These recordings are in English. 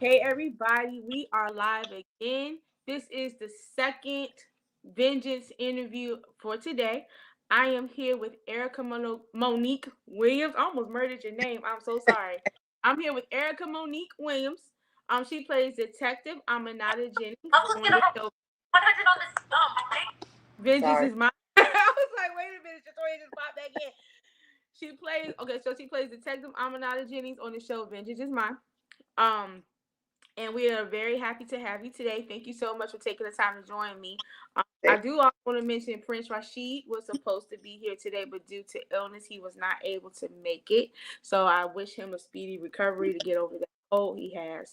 Hey everybody, we are live again. This is the second Vengeance interview for today. I am here with Monique Williams. I almost murdered your name. I'm so sorry. I'm here with Ericka Monique Williams. She plays Detective Aminata Jennings I'm on looking the at show 100 on this thing. Vengeance Sorry. is Mine. I was like, wait a minute, Victoria just popped back in. She plays Detective Aminata Jennings on the show Vengeance is Mine. Um, and we are very happy to have you today. Thank you so much for taking the time to join me. I do also want to mention Prince Rashid was supposed to be here today, but due to illness, he was not able to make it. So I wish him a speedy recovery to get over that cold he has.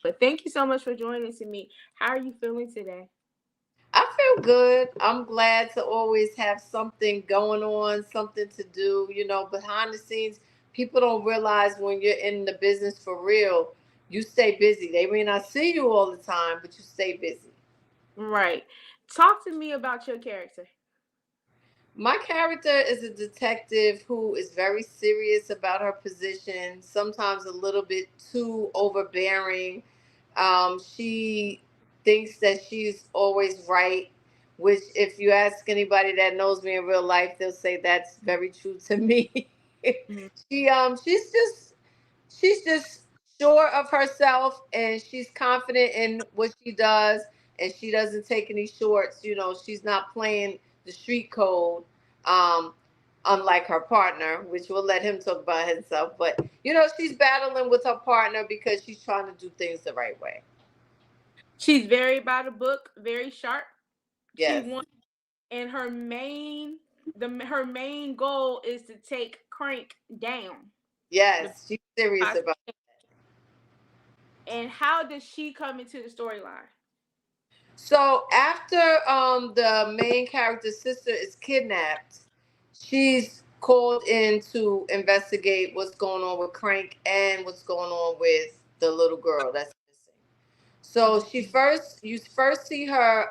But thank you so much for joining me. How are you feeling today? I feel good. I'm glad to always have something going on, something to do, behind the scenes. People don't realize when you're in the business for real, you stay busy. They may not see you all the time, but you stay busy. Right. Talk to me about your character. My character is a detective who is very serious about her position, sometimes a little bit too overbearing. She thinks that she's always right, which, if you ask anybody that knows me in real life, they'll say that's very true to me. Mhm. She's just sure of herself, and she's confident in what she does, and she doesn't take any shorts. She's not playing the street code, um unlike her partner, which we'll let him talk about himself. But she's battling with her partner because she's trying to do things the right way. She's very by the book, very sharp. She Yes. wants and her main goal is to take Crank down. The Yes, she's serious boss. about. And how does she come into the storyline? So after the main character's sister is kidnapped, she's called in to investigate what's going on with Crank and what's going on with the little girl that's missing. So you first see her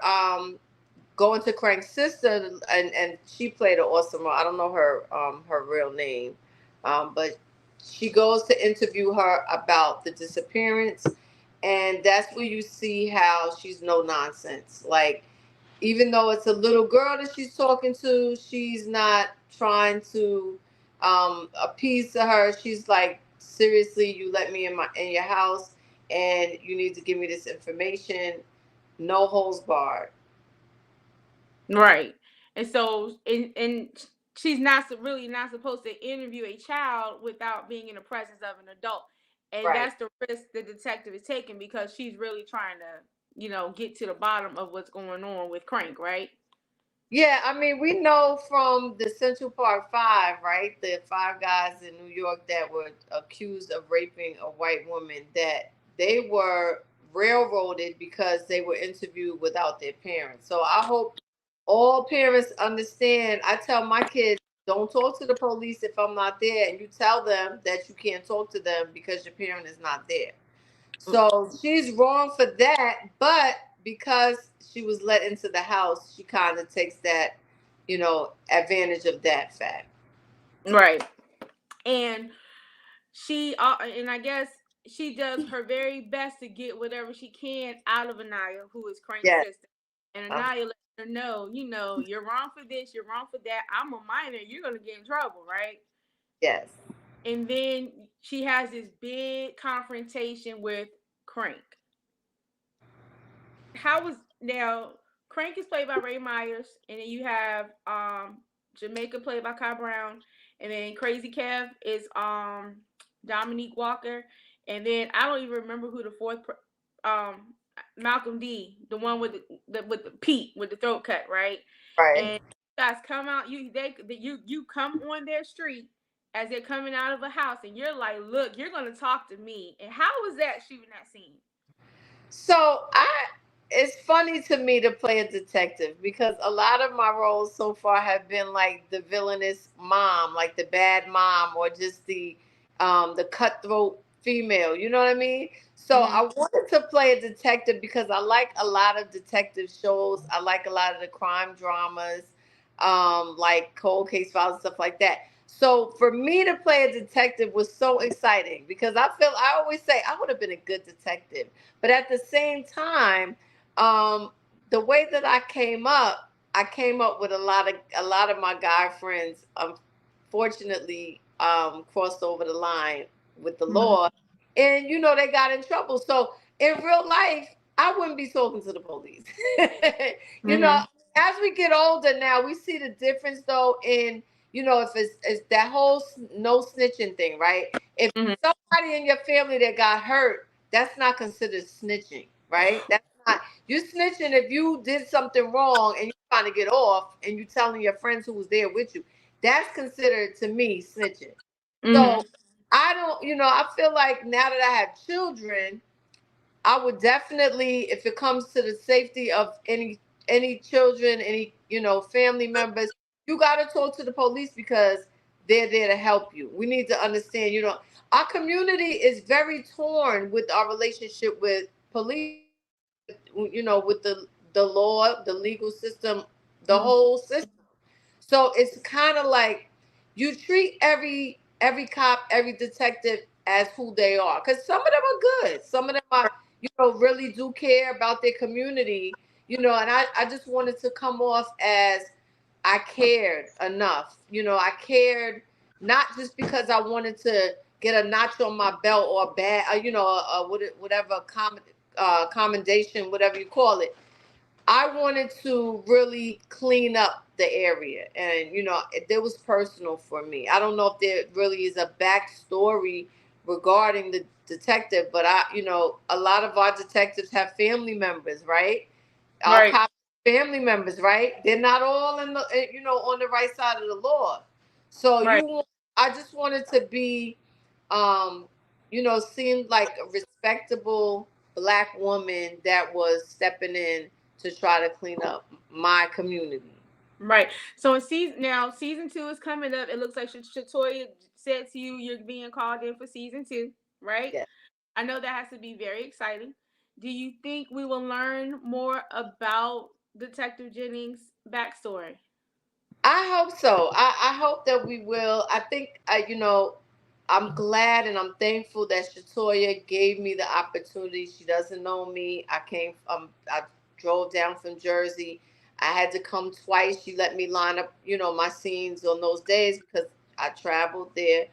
going to Crank's sister, and she played an awesome role. I don't know her real name, but she goes to interview her about the disappearance, and that's where you see how she's no nonsense. Like, even though it's a little girl that she's talking to, she's not trying to appease to her. She's like, seriously, you let me in your house, and you need to give me this information. No holds barred. Right. And so and she's really not supposed to interview a child without being in the presence of an adult. And Right. that's the risk the detective is taking because she's really trying to, get to the bottom of what's going on with Crank, right? Yeah, I mean, we know from the Central Park Five, right? The five guys in New York that were accused of raping a white woman, that they were railroaded because they were interviewed without their parents. So I hope all parents understand. I tell my kids, don't talk to the police if I'm not there, and you tell them that you can't talk to them because your parent is not there. So she's wrong for that, but because she was let into the house, she kind of takes that, advantage of that fact. Right. And and I guess she does her very best to get whatever she can out of Anaya, who is Crank's Yes. sister. And Um, Anaya lets her know, you're wrong for this, you're wrong for that. I'm a minor, you're gonna get in trouble, right? yes. And then she has this big confrontation with Crank. How was now Crank is played by Ray Myers, and then you have Jamaica played by Kai Brown, and then Crazy Kev is Dominique Walker, and then I don't even remember who the um Malcolm D, the one with the Pete with the throat cut, right? Right. And you guys come out, you come on their street as they're coming out of a house, and you're like, look, you're gonna talk to me. And how was that shooting that scene? So it's funny to me to play a detective because a lot of my roles so far have been like the villainous mom, like the bad mom, or just the cutthroat female. You know what I mean? So Mm-hmm. I wanted to play a detective because I like a lot of detective shows. I like a lot of the crime dramas, like cold case files and stuff like that. So for me to play a detective was so exciting because I always say I would have been a good detective, but at the same time, um, the way that I came up with a lot of my guy friends. Unfortunately, crossed over the line with the Mhm. law, and they got in trouble. So in real life, I wouldn't be talking to the police. you know, Mhm. as we get older now, we see the difference though in if it's that whole no snitching thing, right? If Mhm. somebody in your family that got hurt, that's not considered snitching, right? That's not you snitching if you did something wrong and you're trying to get off and you telling your friends who was there with you. That's considered to me snitching. So Mhm. I don't, I feel like now that I have children, I would definitely, if it comes to the safety of any children, any family members, you got to talk to the police because they're there to help you. We need to understand, our community is very torn with our relationship with police, with with the law, the legal system, the Mhm. whole system. So it's kind of like you treat every cop, every detective as who they are. Because some of them are good. Some of them are, really do care about their community. And I just wanted to come off as I cared enough. I cared not just because I wanted to get a notch on my belt or a bad, whatever commendation, whatever you call it. I wanted to really clean up the area, and it was personal for me. I don't know if there really is a backstory regarding the detective, but a lot of our detectives have family members, right? Our Right. cop family members, right? They're not all in the on the right side of the law. So Right. I just wanted to be, um, seemed like a respectable black woman that was stepping in to try to clean up my community. Right. So in season two is coming up. It looks like Shatoya said to you you're being called in for season two, right? Yeah. I know that has to be very exciting. Do you think we will learn more about Detective Jennings' backstory? I hope so. I hope that we will. I think, I'm glad and I'm thankful that Shatoya gave me the opportunity. She doesn't know me. I drove down from Jersey. I had to come twice. She let me line up, my scenes on those days because I traveled there.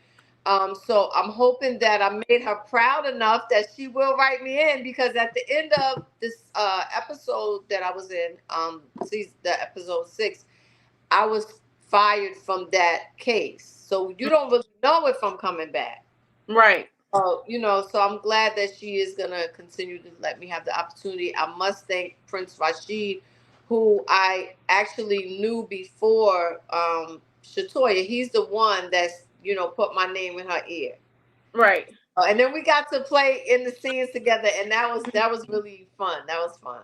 So I'm hoping that I made her proud enough that she will write me in because at the end of this episode that I was in, the episode 6, I was fired from that case. So you don't really know if I'm coming back. Right. Oh, so I'm glad that she is gonna continue to let me have the opportunity. I must thank Prince Rashid, who I actually knew before Shatoya. He's the one that's put my name in her ear. Right. And then we got to play in the scenes together, and that was really fun. That was fun.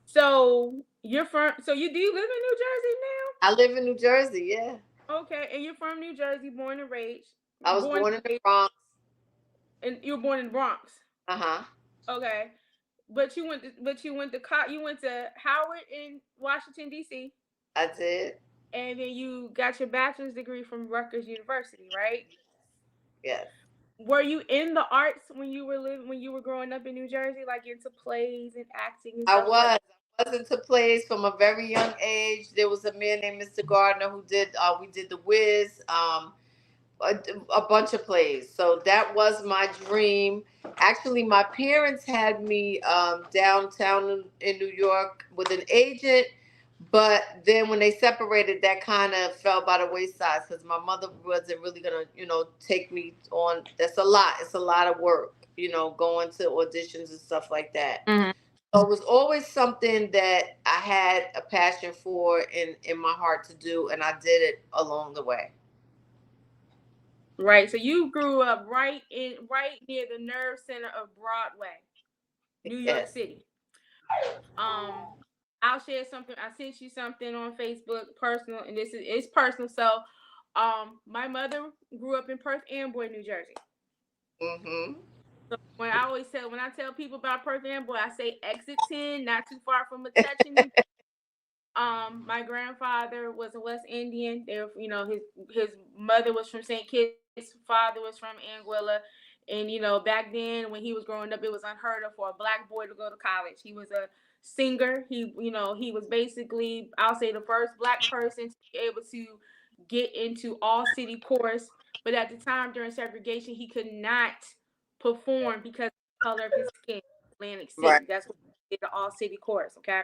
So you're from. So you do you live in New Jersey I live in New Jersey. Yeah, now? Okay, and you're from New Jersey, born and raised. I was Born born in the and raised, Bronx. and you were born in the Bronx. Uh huh. Okay, but you went to Howard in Washington D.C. I did. and then you got your bachelor's degree from Rutgers University, right? Yes. Were you in the arts when you were growing up in New Jersey, like into plays and acting and I stuff like? was. I was into plays from a very young age. There was a man named Mr. Gardner who did. We did the Wiz. A, a bunch of plays. So that was my dream. Actually, my parents had me downtown in New York with an agent, but then when they separated, that kind of fell by the wayside because my mother wasn't really gonna, take me on. That's a lot. It's a lot of work, going to auditions and stuff like that. Mhm. So it was always something that I had a passion for in my heart to do, and I did it along the way. Right. So you grew up right near the nerve center of Broadway, New York Yes. City. Um, I'll share something. I sent you something on Facebook, personal, and this is it's personal. So, my mother grew up in Perth Amboy, New Jersey. Mm-hmm. So when I tell people about Perth Amboy, I say exit 10, not too far from Metuchen. My grandfather was a West Indian. They were, his mother was from St. Kitts, father was from Anguilla, and back then when he was growing up, it was unheard of for a black boy to go to college. He was a singer. He was basically, I'll say, the first black person to be able to get into all city chorus. But at the time during segregation, he could not perform because of the color of his skin. Atlantic Right. City. That's what he did the all city chorus. Okay.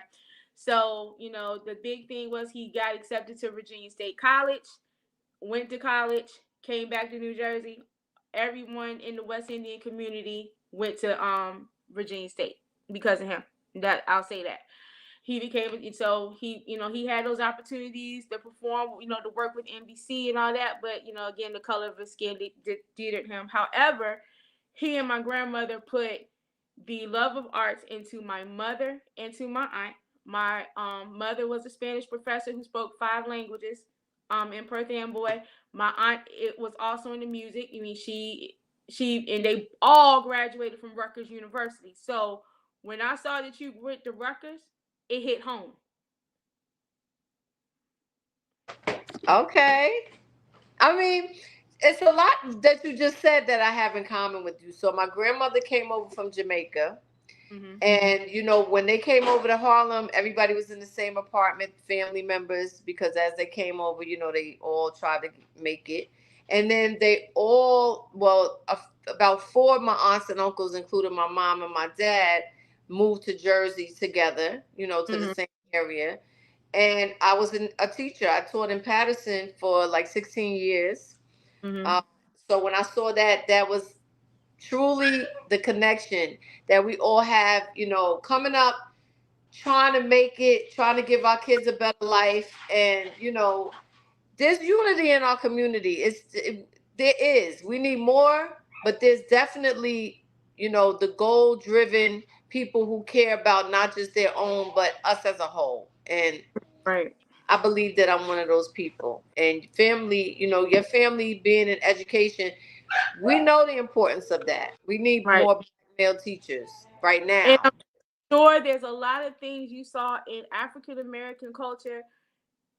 So, the big thing was he got accepted to Virginia State College, went to college, came back to New Jersey. Everyone in the West Indian community went to Virginia State because of him. That I'll say that. He became, so he had those opportunities to perform, to work with NBC and all that, but again, the color of his skin deterred him. However, he and my grandmother put the love of arts into my mother and to my aunt. My mother was a Spanish professor who spoke 5 languages in Perth Amboy. My aunt, it was also in the music. I mean, she and they all graduated from Rutgers University. So when I saw that you went to Rutgers, it hit home. Okay. I mean, it's a lot that you just said that I have in common with you. So my grandmother came over from Jamaica. Mm-hmm. And when they came over to Harlem, everybody was in the same apartment, family members, because as they came over, they all tried to make it. And then they all, well, about four of my aunts and uncles, including my mom and my dad, moved to Jersey together, to the Mm-hmm. same area. And I was a teacher. I taught in Patterson for like 16 years. Mm-hmm. Um, so when I saw that, that was truly the connection that we all have, coming up, trying to make it, trying to give our kids a better life. And, there's unity in our community. There is. We need more, but there's definitely, the goal driven people who care about not just their own, but us as a whole. And Right. I believe that I'm one of those people. And family, your family being in education, we know the importance of that. We need Right. more male teachers right And now. I'm sure there's a lot of things you saw in African American culture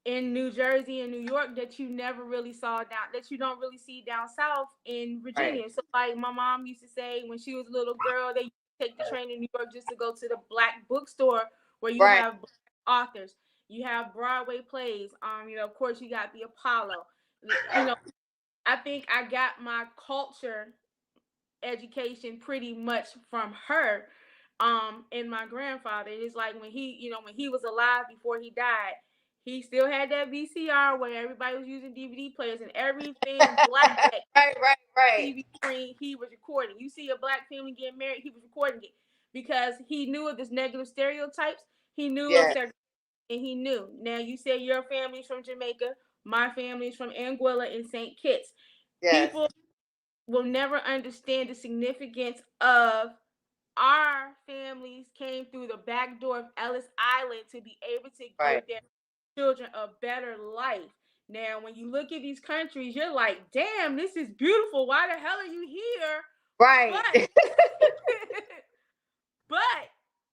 in New Jersey and New York that you never really saw down, that you don't really see down south in Right. Virginia. So like my mom used to say when she was a little girl, they used to take the train in New York just to go to the black bookstore where you Right. have black authors, you have Broadway plays. Of course you got the Apollo. You know, I think I got my culture education pretty much from her and my grandfather. It's like when he was alive before he died, he still had that VCR where everybody was using DVD players and everything black that Right, right, right. TV screen he was recording. You see a black family getting married, he was recording it because he knew of this negative stereotypes. He knew of Yes, segregation and he knew. Now you say your family's from Jamaica, my family's from Anguilla and St. Kitts. yes. People will never understand the significance of our families came through the back door of Ellis Island to be able to Right, give their children a better life. Now, when you look at these countries, you're like, damn, this is beautiful. Why the hell are you here? right. But but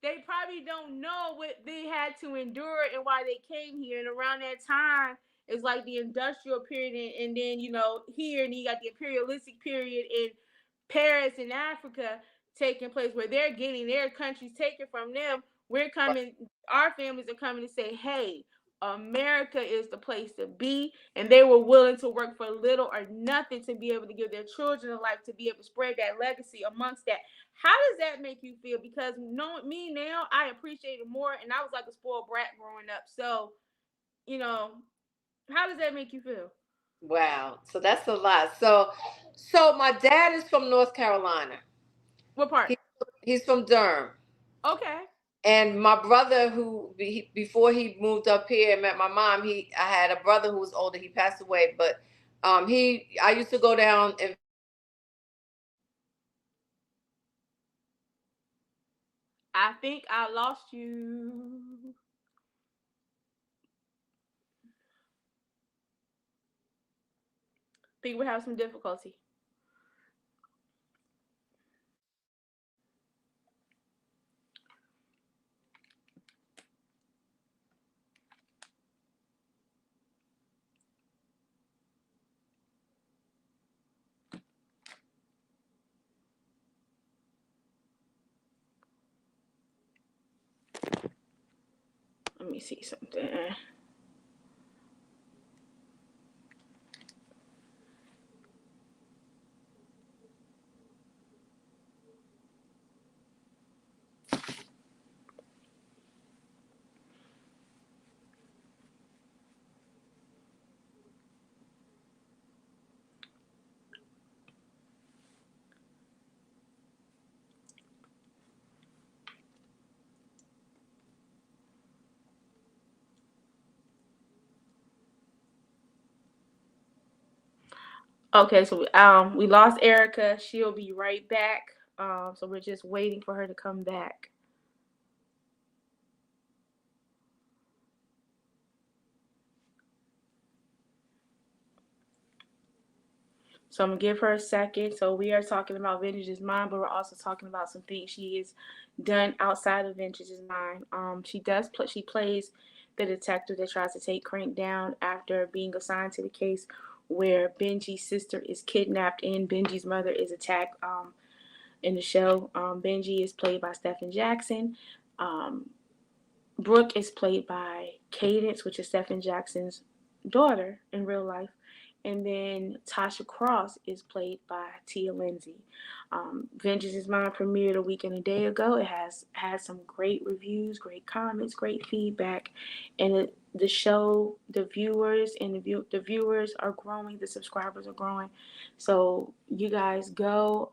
they probably don't know what they had to endure and why they came here. And around that time, it's like the industrial period, and then here, and you got the imperialistic period in Paris and Africa taking place, where they're getting their countries taken from them. We're coming, our families are coming to say, hey, America is the place to be, and they were willing to work for little or nothing to be able to give their children a life, to be able to spread that legacy amongst that. How does that make you feel? Because knowing me now, I appreciate it more, and I was like a spoiled brat growing up. So, you know, how does that make you feel? Wow. So that's a lot. So my dad is from North Carolina. What part? He, he's from Durham. Okay. And my brother, before he moved up here and met my mom, I had a brother who was older. He passed away, but I used to go down and I think I lost you. Think we have some difficulty. me see something. Okay, so we lost Ericka. She'll be right back. So we're just waiting for her to come back. So I'm gonna give her a second. So we are talking about Vintage's Mind, but we're also talking about some things she has done outside of Vintage's Mind. She plays the detective that tries to take Crank down after being assigned to the case where Benji's sister is kidnapped and Benji's mother is attacked. In the show, Benji is played by Stephen Jackson. Um, Brooke is played by Cadence, which is Stephen Jackson's daughter in real life. And then Tasha Cross is played by Tia Lindsay. Vengeance is Mine premiered a week and a day ago. It has had some great reviews, great comments, great feedback, and the show, the viewers and the viewers are growing. The subscribers are growing. So you guys go.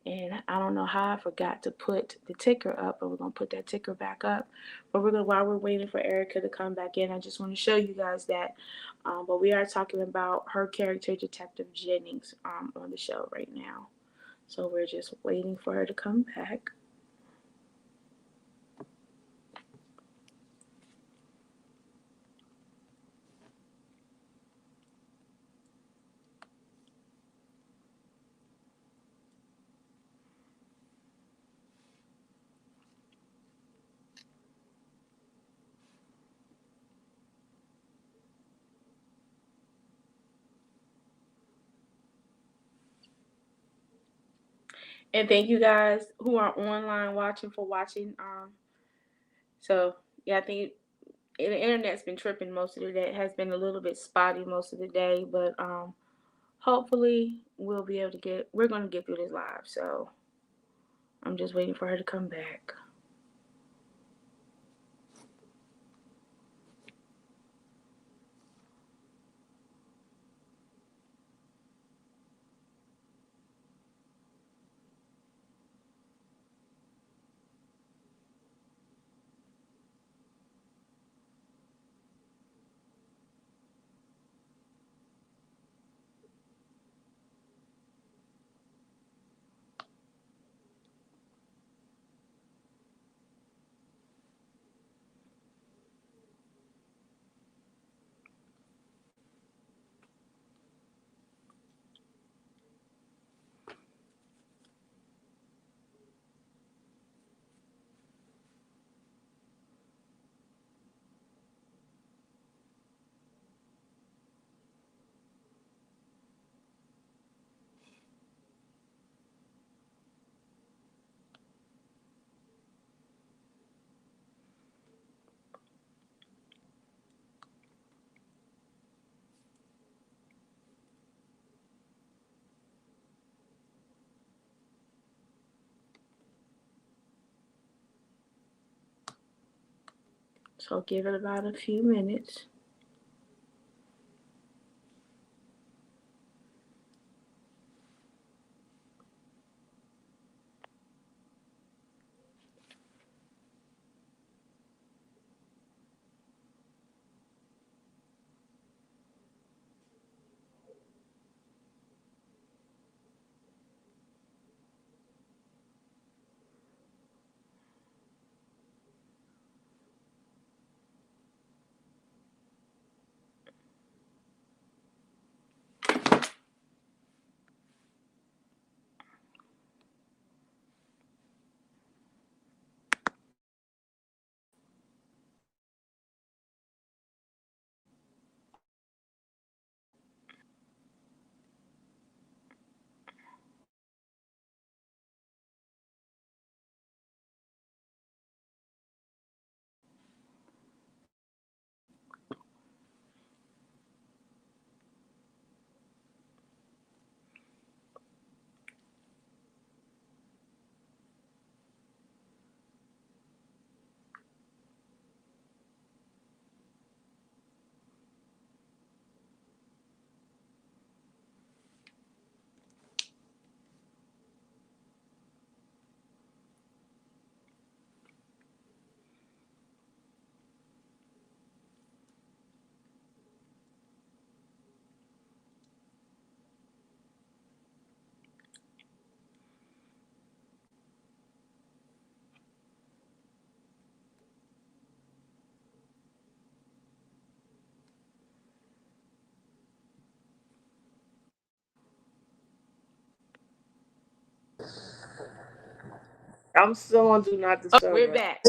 And I don't know how I forgot to put the ticker up, but we're gonna put that ticker back up. But while we're waiting for Ericka to come back in, I just want to show you guys that. But we are talking about her character, Detective Jennings, on the show right now. So we're just waiting for her to come back. And thank you guys who are online watching for watching. So yeah, I think the internet's been tripping most of the day. It has been a little bit spotty most of the day, but hopefully we'll be able to we're gonna get through this live. So I'm just waiting for her to come back. So give it about a few minutes. I'm still on Do Not Oh, Disturb, we're right? back.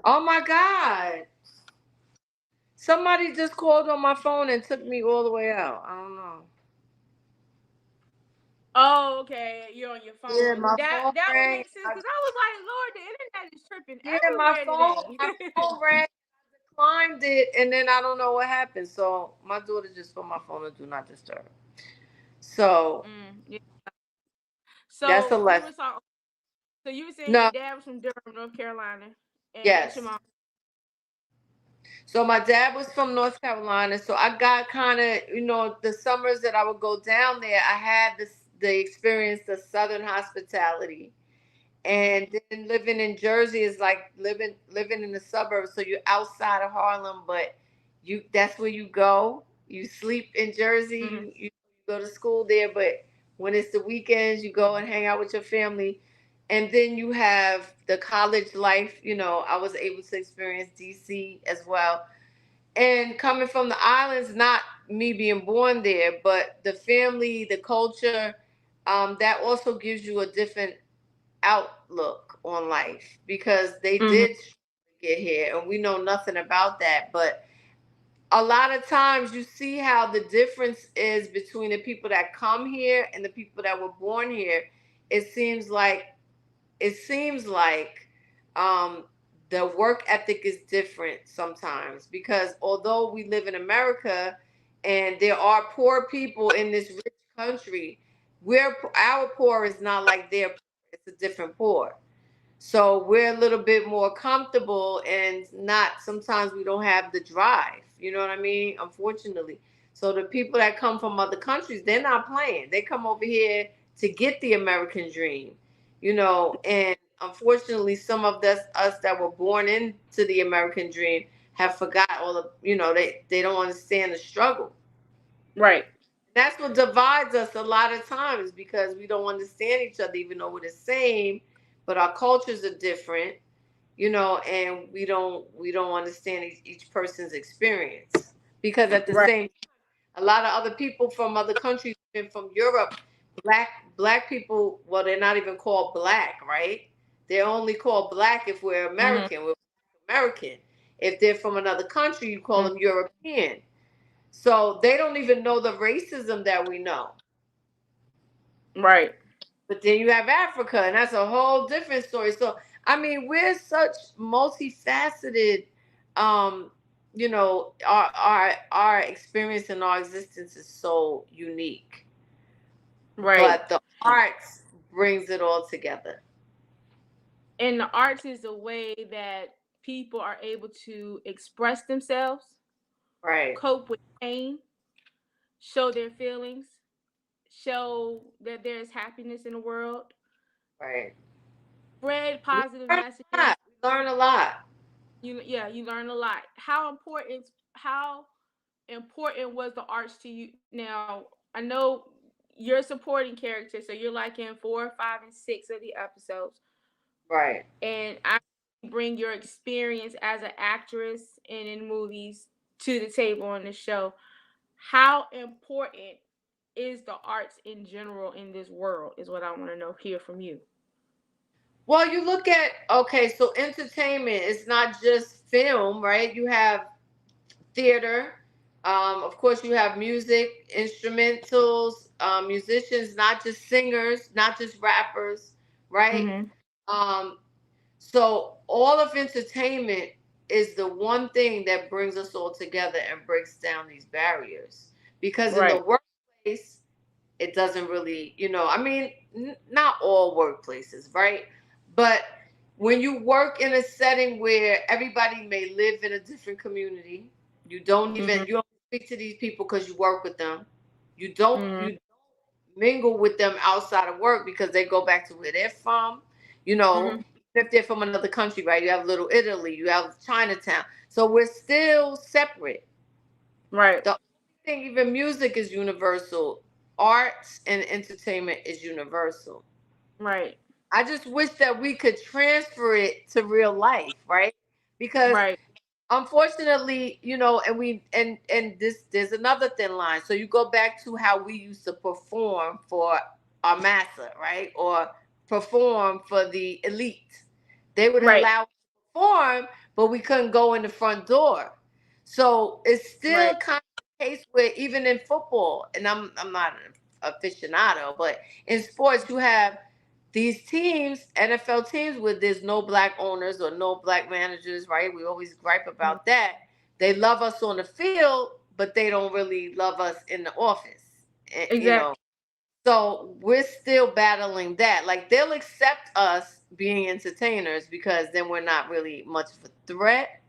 Oh my God. Somebody just called on my phone and took me all the way out. I don't know. Oh, okay. You're on your Yeah, phone. my That phone that would rang. make sense because I was like, Lord, the internet is tripping Yeah, my everywhere phone, my today. phone rang. Climbed it, and then I don't know what happened. So my daughter just put my phone on Do Not Disturb. So Yeah. that's a So we lesson. were talking. So you were saying your No, dad was from Durham, North Carolina, and what's your yes. mom? So my dad was from North Carolina. So I got kind of, the summers that I would go down there, I had the experience, the Southern hospitality. And then living in Jersey is like living in the suburbs. So you're outside of Harlem, but that's where you go. You sleep in Jersey. Mm-hmm. You go to school there, but when it's the weekends, you go and hang out with your family. And then you have the college life. I was able to experience DC as well. And coming from the islands, not me being born there, but the family, the culture, that also gives you a different outlook on life because they Mm-hmm. did get here and we know nothing about that. But a lot of times you see how the difference is between the people that come here and the people that were born here. It seems like um, the work ethic is different sometimes because although we live in America and there are poor people in this rich country, our poor is not like their poor. It's a different poor. So we're a little bit more comfortable and not sometimes we don't have the drive. You know what I mean? Unfortunately. So the people that come from other countries, they're not playing. They come over here to get the American dream. And unfortunately some of us that were born into the American dream have forgot all the they don't understand the struggle. Right. That's what divides us a lot of times because we don't understand each other even though we're the same, but our cultures are different, and we don't understand each person's experience because at the Right. same a lot of other people from other countries and from Europe, black people, well, they're not even called black, right? They're only called black if we're Mm-hmm. American. We're American. If they're from another country, you call Mm-hmm. them European. So they don't even know the racism that we know. Right. But then you have Africa, and that's a whole different story. So I mean, we're such multifaceted. Um, our experience and our existence is so unique. Right. But the arts brings it all together. And the arts is a way that people are able to express themselves, Right, cope with pain, show their feelings, show that there's happiness in the world, right. spread We positive learn a messages. lot. We learn a lot. You learn a lot. How important was the arts to you? Now, I know you're a supporting character, so you're like in 4, 5, and 6 of the episodes, Right. and I bring your experience as an actress and in movies to the table on the show. How important is the arts in general in this world? Is what I want to know. Hear from you. Well, you look at okay, so entertainment is not just film, right? You have theater. Of course, you have music, instrumentals, musicians, not just singers, not just rappers, right? Mm-hmm. Um, so all of entertainment is the one thing that brings us all together and breaks down these barriers. Because in the Right. workplace, it doesn't really, I mean, not all workplaces, right? But when you work in a setting where everybody may live in a different community, Mm-hmm. you don't speak to these people because you work with them. You Mm-hmm. don't mingle with them outside of work because they go back to where they're from. You know, Mm-hmm. if they're from another country, right? You have Little Italy, you have Chinatown. So we're still separate. Right. The only thing, even music is universal. Arts and entertainment is universal. Right. I just wish that we could transfer it to real life, right? Because Right. unfortunately, and this there's another thin line. So you go back to how we used to perform for our massa, right? Or perform for the elite. They would Right. allow us to perform, but we couldn't go in the front door. So it's still Right. kind of a case where even in football, and I'm not an aficionado, but in sports you have these teams, NFL teams, where there's no black owners or no black managers, right? We always gripe Mhm. about that. They love us on the field, but they don't really love us in the office. You know, Exactly. so we're still battling that. Like they'll accept us being entertainers because then we're not really much of a threat.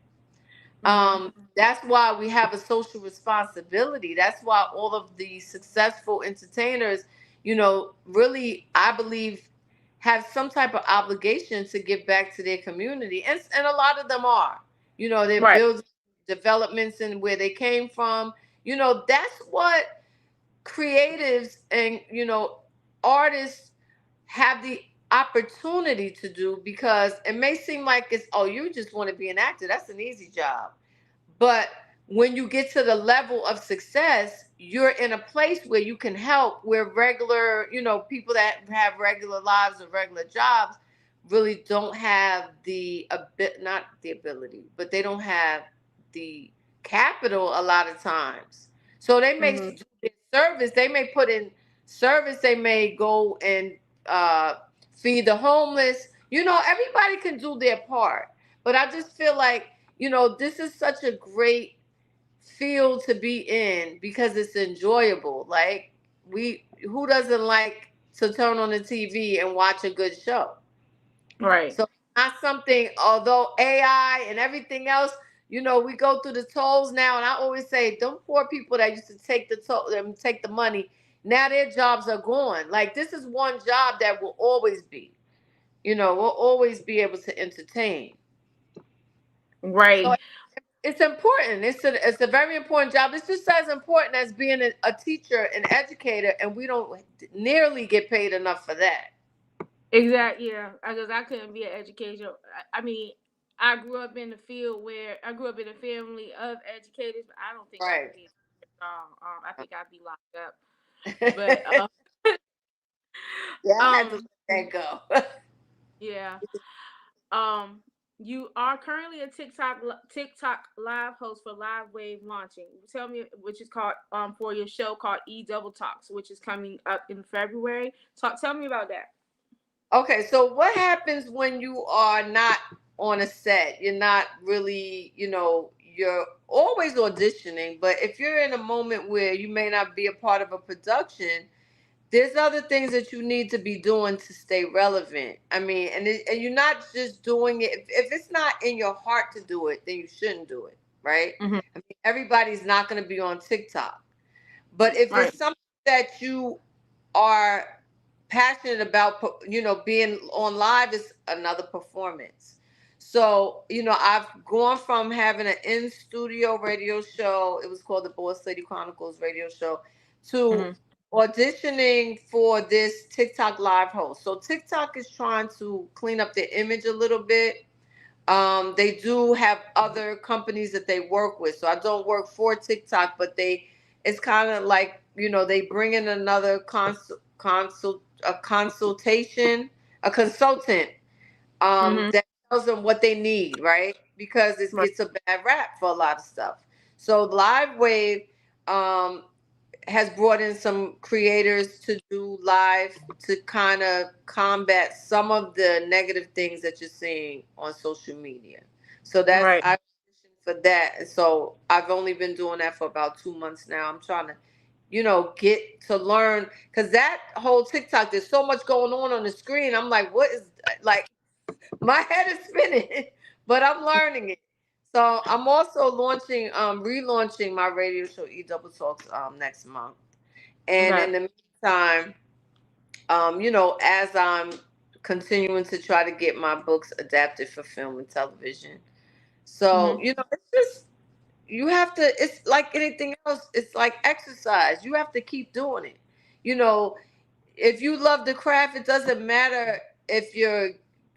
Mhm. That's why we have a social responsibility. That's why all of the successful entertainers, really, I believe, have some type of obligation to give back to their community. And a lot of them are. They're Right. building developments in where they came from. That's what creatives and artists have the opportunity to do, because it may seem like it's, oh, you just want to be an actor, that's an easy job. But when you get to the level of success, you're in a place where you can help, where regular, people that have regular lives or regular jobs really don't have the a bit, not the ability, but they don't have the capital a lot of times. So they may Mhm. do their service, they may put in service, they may go and uh, feed the homeless. Everybody can do their part. But I just feel like, this is such a great field to be in because it's enjoyable. Like, who doesn't like to turn on the TV and watch a good show? Right. So not something, although AI and everything else, we go through the tolls now, and I always say, them poor people that used to take the toll, take the money, now their jobs are gone. Like, this is one job that will always be, we'll always be able to entertain. So Right. it's important. It's a very important job. It's just as important as being a teacher, an educator, and we don't nearly get paid enough for that. Exactly. Yeah. Because I couldn't be an educator. I mean, I grew up in the field where I grew up in a family of educators, but I don't think I Right. could be. I think I'd be locked up. But Yeah, I had to um, let that go. yeah. Um, you are currently a TikTok live host for Live Wave launching. Tell me, which is called for your show called E Double Talks, which is coming up in February. Tell me about that. Okay, so what happens when you are not on a set? You're not really, you're always auditioning, but if you're in a moment where you may not be a part of a production, there's other things that you need to be doing to stay relevant. I mean, and you're not just doing it. If it's not in your heart to do it, then you shouldn't do it, right? Hmm. I mean, everybody's not going to be on TikTok. But if Right. it's something that you are passionate about, being on live is another performance. So, I've gone from having an in studio radio show, it was called the Boss Lady Chronicles radio show, to Hmm. auditioning for this TikTok live host. So, TikTok is trying to clean up their image a little bit. They do have other companies that they work with. So I don't work for TikTok, but it's kind of like, they bring in another a consultation, a consultant, Hmm. that tells them what they need, right? Because it Right. gets a bad rap for a lot of stuff. So Live Wave, um, has brought in some creators to do live to kind of combat some of the negative things that you're seeing on social media. So Right. I've auditioned for that. And so I've only been doing that for about 2 months now. I'm trying to, get to learn, because that whole TikTok, there's so much going on the screen. I'm like, what is, like, my head is spinning, but I'm learning it. So I'm also relaunching my radio show E Double Talks next month. And Okay. in the meantime, as I'm continuing to try to get my books adapted for film and television. So, Hmm. it's just, you have to, it's like anything else, it's like exercise. You have to keep doing it. You know, if you love the craft, it doesn't matter if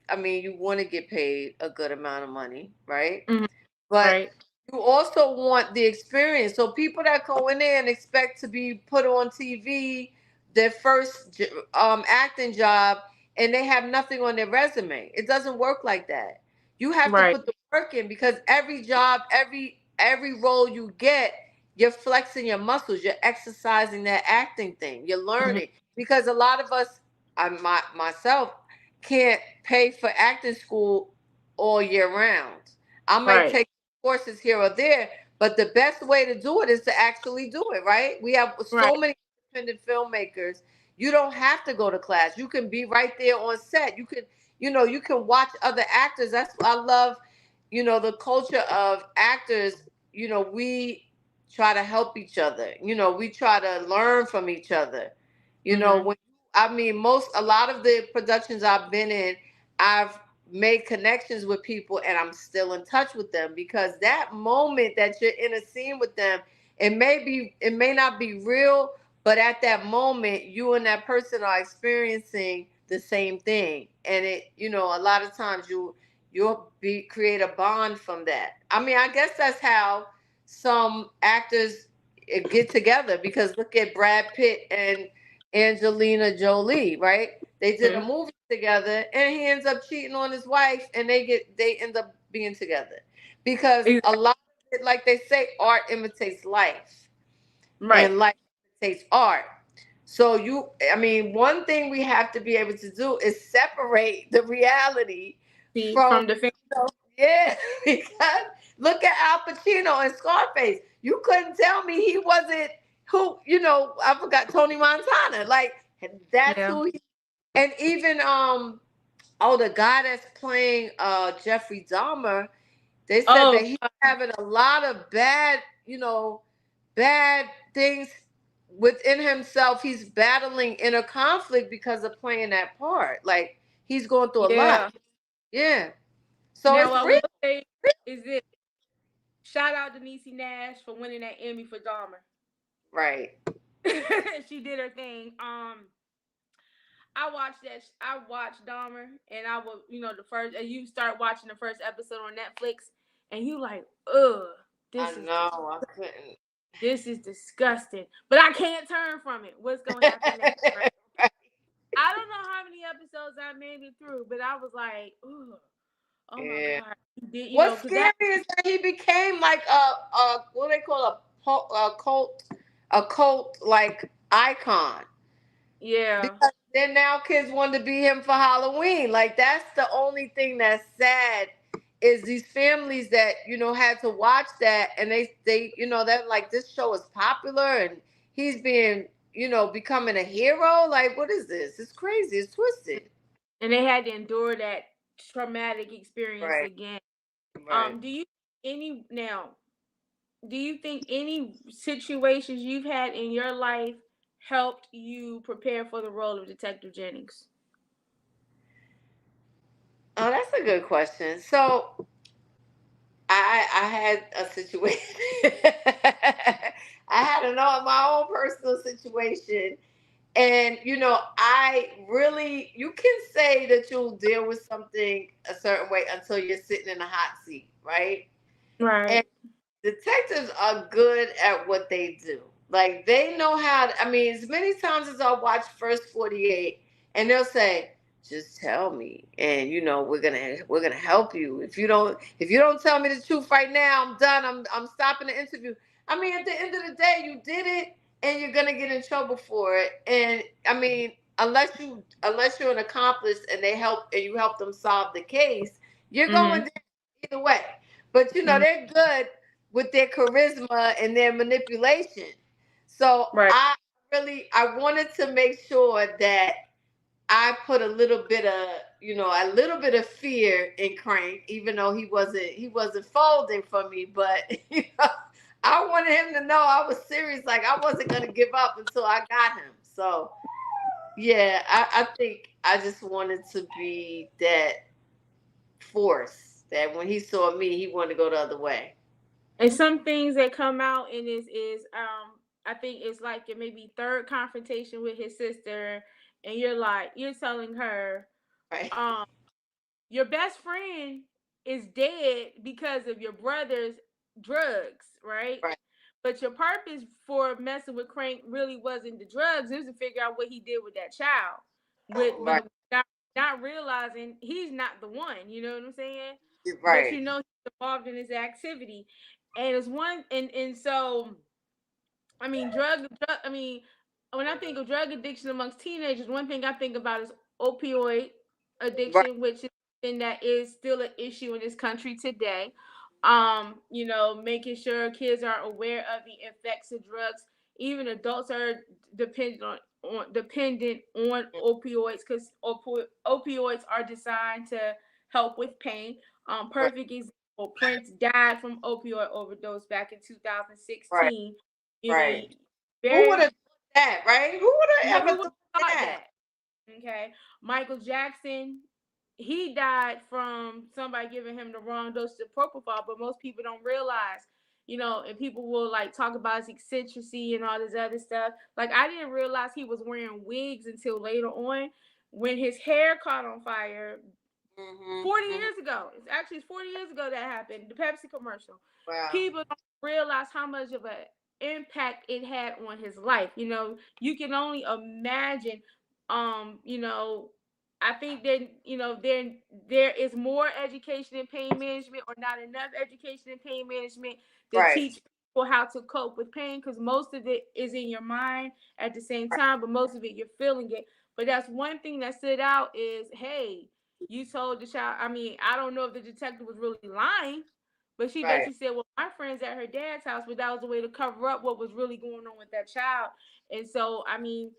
I mean, you want to get paid a good amount of money, right? Hmm. But Right. you also want the experience. So people that go in there and expect to be put on TV, their first acting job, and they have nothing on their resume. It doesn't work like that. You have to Right. put the work in, because every job, every role you get, you're flexing your muscles, you're exercising that acting thing, you're Mhm. learning. Because a lot of us, myself, can't pay for acting school all year round. I might Right. take courses here or there, but the best way to do it is to actually do it, right? We have so Right. many independent filmmakers. You don't have to go to class. You can be right there on set. You can, you can watch other actors. That's what I love, the culture of actors. We try to help each other. We try to learn from each other. Mhm. When a lot of the productions I've been in, I've made connections with people, and I'm still in touch with them, because that moment that you're in a scene with them, it may not be real, but at that moment, you and that person are experiencing the same thing. And a lot of times you'll create a bond from that. I guess that's how some actors get together, because look at Brad Pitt and Angelina Jolie, right? They did a Mhm. movie together, and he ends up cheating on his wife, and they end up being together, because a Exactly. lot of it, like they say, art imitates life, Right. and life imitates art. So one thing we have to be able to do is separate the reality See from, from the fan. yeah, because look at Al Pacino and Scarface. You couldn't tell me he wasn't I forgot, Tony Montana. Like, that's Yeah. who he, and even oh, the guy that's playing Jeffrey Dahmer, they said Oh, that he's having a lot of bad things within himself. He's battling inner conflict because of playing that part. Like, he's going through a lot. yeah. Yeah. So Now it's I real. will say is this. Shout out to Niecy Nash for winning that Emmy for Dahmer. Right. She did her thing. I watched that. I watched Dahmer, and I will, the first. And you start watching the first episode on Netflix, and you like, ugh, I this is know. I couldn't. this is disgusting. But I can't turn from it. What's gonna happen next? Right? Right. I don't know how many episodes I made it through, but I was like, ugh, oh my Yeah. god, did What's because scary that, is that he became like a what do they call a cult like icon, yeah, because then now kids want to be him for Halloween. Like, that's the only thing that's sad, is these families that had to watch that, and they they're like, this show is popular, and he's being becoming a hero. Like, what is this? It's crazy. It's twisted. and they had to endure that traumatic experience Right. again. Right. Do you any now? Do you think any situations you've had in your life helped you prepare for the role of Detective Jennings? Oh, that's a good question. So I had a situation. I had my own personal situation, and I really, you can say that you'll deal with something a certain way until you're sitting in a hot seat, right? And Right. detectives are good at what they do. Like, they know how to, as many times as I watch First 48, and they'll say, just tell me, and we're gonna help you. If you don't tell me the truth right now, I'm done. I'm stopping the interview. At the end of the day, you did it, and you're gonna get in trouble for it. And unless you're an accomplice, and you help them solve the case, you're going Mhm. down either way. But Mhm. they're good with their charisma and their manipulation. So Right. I wanted to make sure that I put a little bit of fear in Crank, even though he wasn't folding for me. But I wanted him to know I was serious. Like, I wasn't gonna give up until I got him. So yeah, I think I just wanted to be that force that when he saw me, he wanted to go the other way. And some things that come out in this is I think it's like your maybe third confrontation with his sister, and you're telling her Right. um your best friend is dead because of your brother's drugs, right? Right. But your purpose for messing with Crank really wasn't the drugs. It was to figure out what he did with that child. With Right. not realizing he's not the one. You know what I'm saying? But Right. you know he's involved in his activity, and it's one and so I mean, I mean, when I think of drug addiction amongst teenagers, one thing I think about is opioid Right. addiction, which is something that is still an issue in this country today. Making sure kids are aware of the effects of drugs. Even adults are dependent on opioids because opioids are designed to help with pain. Right. Perfect example. Prince died from opioid overdose back in Right. 2016. You Right. know, Who would have very thought that, right? Who would have who ever would thought have thought that? that? Okay. Michael Jackson, he died from somebody giving him the wrong dose of propofol, but most people don't realize, and people will like talk about his eccentricity and all this other stuff. Like I didn't realize he was wearing wigs until later on when his hair caught on fire Hmm. 40 Hmm. years ago. It's 40 years ago that happened. The Pepsi commercial. Wow. People don't realize how much of an impact it had on his life. You can only imagine. You know, I think that there is more education in pain management, or not enough education in pain management to Right. teach people how to cope with pain, because most of it is in your mind at the same time, but most of it you're feeling it. But that's one thing that stood out is, hey, you told the child. I mean, I don't know if the detective was really lying, but she Right. basically said, "Well, my friend's at her dad's house," but that was a way to cover up what was really going on with that child. And so, I mean,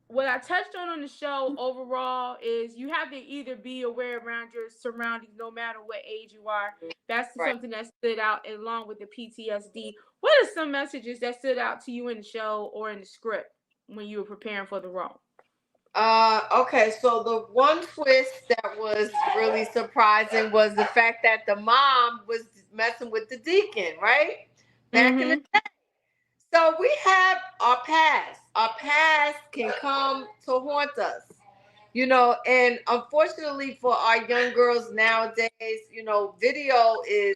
what I touched on the show overall is you have to either be aware around your surroundings, no matter what age you are. That's Right. something that stood out, along with the PTSD. What are some messages that stood out to you in the show or in the script when you were preparing for the role? Okay, so the one twist that was really surprising was the fact that the mom was messing with the deacon, right? Back in the Mm-hmm. So we have our past. Our past can come to haunt us. And unfortunately for our young girls nowadays, video is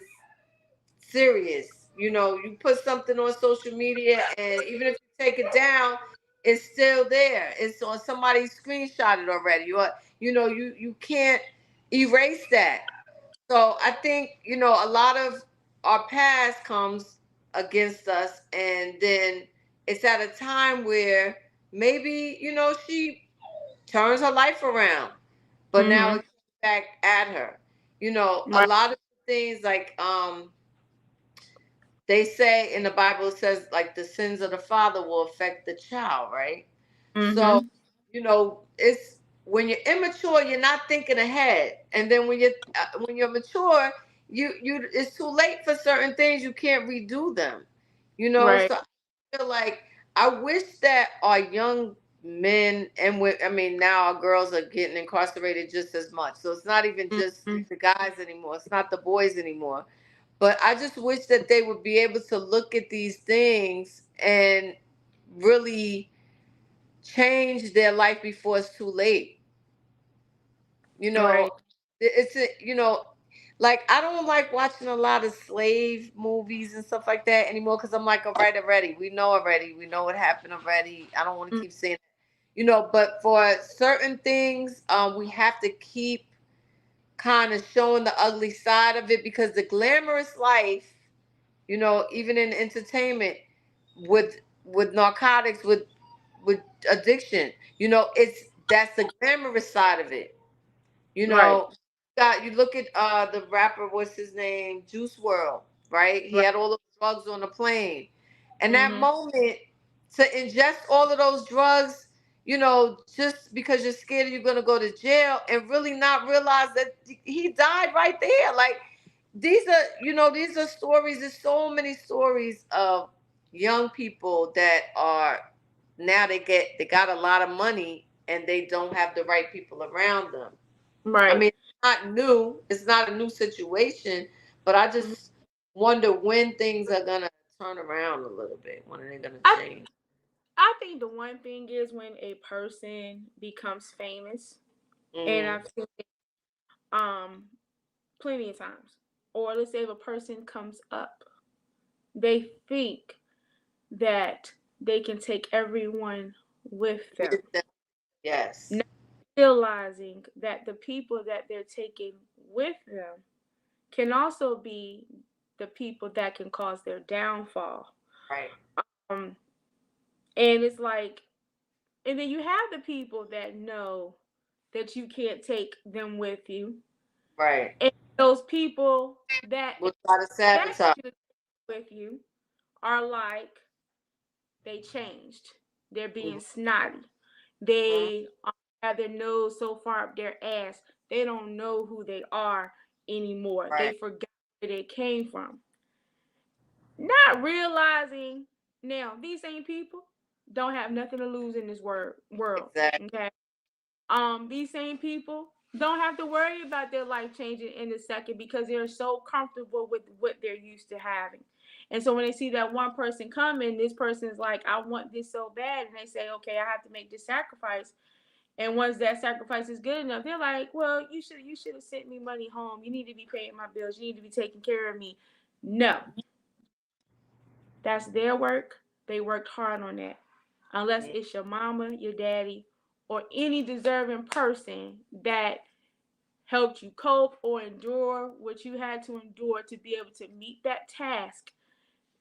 serious. You put something on social media, and even if you take it down, it's still there. It's on somebody's screenshot it already. Or you can't erase that. So I think a lot of our past comes against us, and then it's at a time where maybe she turns her life around, but now Mm-hmm. it comes back at her. A Right. lot of things like they say in the Bible, it says like the sins of the father will affect the child, right? So, Mm-hmm. it's when you're immature, you're not thinking ahead, and then when you're mature, you it's too late for certain things. You can't redo them. Right. So I feel like I wish that our young men I mean, now our girls are getting incarcerated just as much. So it's not even just Mm-hmm. the guys anymore. It's not the boys anymore. But I just wish that they would be able to look at these things and really change their life before it's too late. You Right. know, like I don't like watching a lot of slave movies and stuff like that anymore because I'm like, all right, already. We know already. We know what happened already. I don't want to keep saying it. But for certain things, we have to keep kind of showing the ugly side of it because the glamorous life, even in entertainment, with narcotics, with addiction, it's that's the glamorous side of it. You Right. know, got you look at the rapper, what's his name, Juice World, right? He Right. had all the drugs on the plane, and that Mm-hmm. moment to ingest all of those drugs, just because you're scared you're gonna go to jail, and really not realize that he died right there. Like these are stories. There's so many stories of young people that are now they got a lot of money and they don't have the right people around them. I Right. mean, it's not new. It's not a new situation, but I Mhm. just wonder when things are gonna turn around a little bit. When are they gonna I change? I think the one thing is when a person becomes famous, and Hmm. I've seen it plenty of times. Or let's say if a person comes up, they think that they can take everyone with them. With them, yes. realizing that the people that they're taking with them can also be the people that can cause their downfall. Right. Um, and it's like, and then you have the people that know that you can't take them with you, Right. and those people that We'll try to expect sabotage. you to take with you are like they changed. They're being snotty. Mhm. They have their nose so far up their ass, they don't know who they are anymore. They Right. forgot where they came from. Not realizing now these same people don't have nothing to lose in this world. Exactly. Okay. These same people don't have to worry about their life changing in a second because they're so comfortable with what they're used to having. And so when they see that one person coming, this person's like, I want this so bad, and they say, okay, I have to make this sacrifice. And once that sacrifice is good enough, they're like, well, you should have sent me money home. You need to be paying my bills. You need to be taking care of me. No, that's their work. They worked hard on that. Unless it's your mama, your daddy, or any deserving person that helped you cope or endure what you had to endure to be able to meet that task.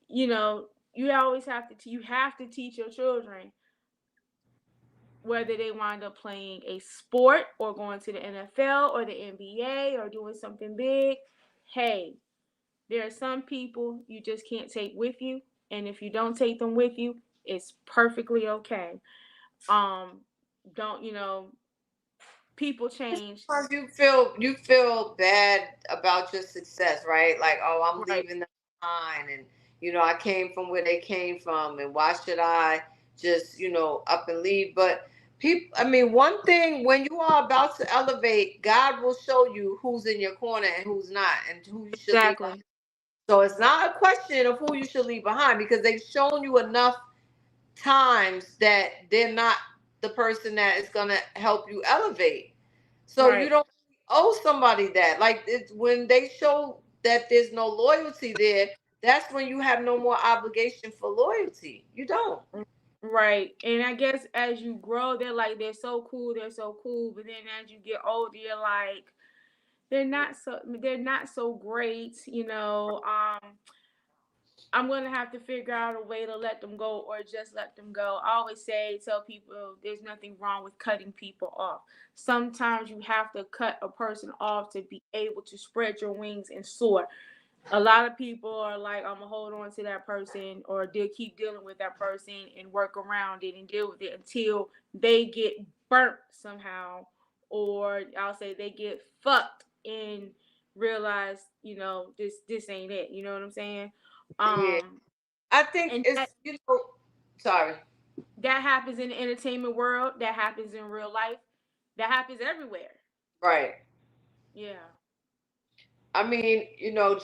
You know, you always have to teach your children, whether they wind up playing a sport or going to the NFL or the NBA or doing something big. Hey, there are some people you just can't take with you, and if you don't take them with you, it's perfectly okay. Um, don't people change. Sometimes you feel bad about your success, right? Like, oh, I'm Right, leaving them behind, and I came from where they came from, and why should I just up and leave? But people, I mean, one thing, when you are about to elevate, God will show you who's in your corner and who's not, and who you should leave behind. exactly. So it's not a question of who you should leave behind, because they've shown you enough times that they're not the person that is going to help you elevate. So you Right, don't owe somebody that. Like, it's when they show that there's no loyalty there, that's when you have no more obligation for loyalty. You don't. right. And I guess as you grow, they're so cool. But then as you get older, you're like, they're not so great. I'm gonna have to figure out a way to let them go or just let them go. I always tell people there's nothing wrong with cutting people off. Sometimes you have to cut a person off to be able to spread your wings and soar. A lot of people are like, I'm gonna hold on to that person, or they'll keep dealing with that person and work around it and deal with it until they get burnt somehow, or I'll say they get fucked and realize, this ain't it. You know what I'm saying? Yeah. Um, I think and it's, sorry. that happens in the entertainment world. That happens in real life. That happens everywhere. Right. Yeah. I mean,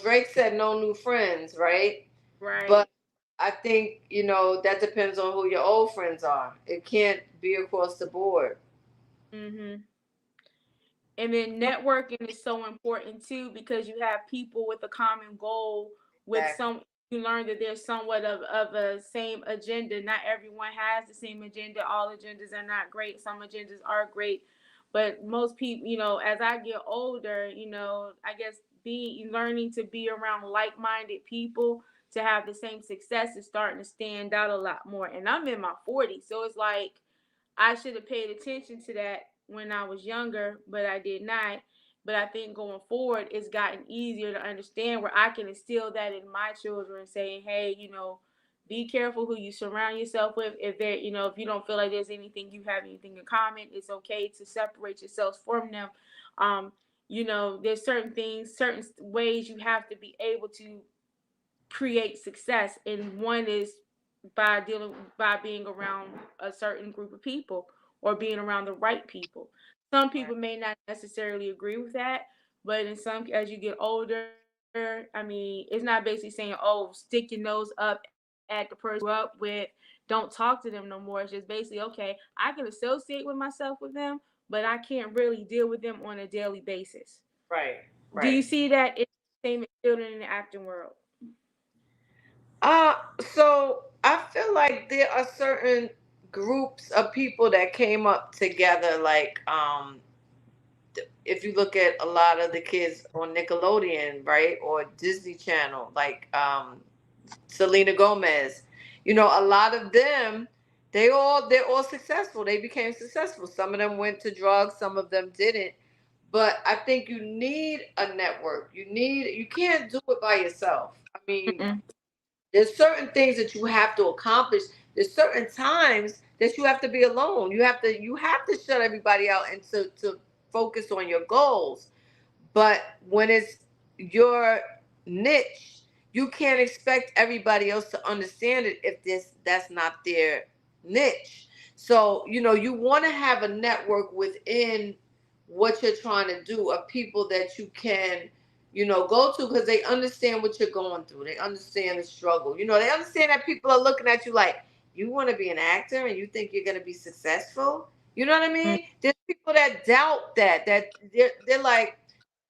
Drake said no new friends, right? But Right. I think, that depends on who your old friends are. It can't be across the board. Mhm. And then networking is so important too because you have people with a common goal with Exactly. some you learn that there's somewhat of a same agenda. Not everyone has the same agenda. All agendas are not great. Some agendas are great. But most people, as I get older, I guess being learning to be around like-minded people to have the same success is starting to stand out a lot more. And I'm in my 40s, so it's like I should have paid attention to that when I was younger, but I did not. But I think going forward, it's gotten easier to understand where I can instill that in my children, saying, "Hey, be careful who you surround yourself with. If you don't feel like there's anything you have anything in common, it's okay to separate yourselves from them. Um, there's certain things, certain ways you have to be able to create success, and one is by being around a certain group of people or being around the right people. Some Right. people may not necessarily agree with that, but in some as you get older, I mean, it's not basically saying, oh, stick your nose up at the person you grew up with, don't talk to them no more. It's just basically, okay, I can associate with myself with them, but I can't really deal with them on a daily basis. Right. Do you Right. see that in the same children in the acting world? Uh, so I feel like there are certain groups of people that came up together, like if you look at a lot of the kids on Nickelodeon, right, or Disney Channel, like Selena Gomez, a lot of them, they're all successful. They became successful. Some of them went to drugs, some of them didn't. But I think you need a network. You can't do it by yourself. I mean, Mm-mm. there's certain things that you have to accomplish. There's certain times that you have to be alone. You have to shut everybody out and to focus on your goals. But when it's your niche, you can't expect everybody else to understand it if that's not their niche. So, you want to have a network within what you're trying to do of people that you can, go to because they understand what you're going through. They understand the struggle. They understand that people are looking at you like, you want to be an actor and you think you're going to be successful? You know what I mean? There's people that doubt that they're like,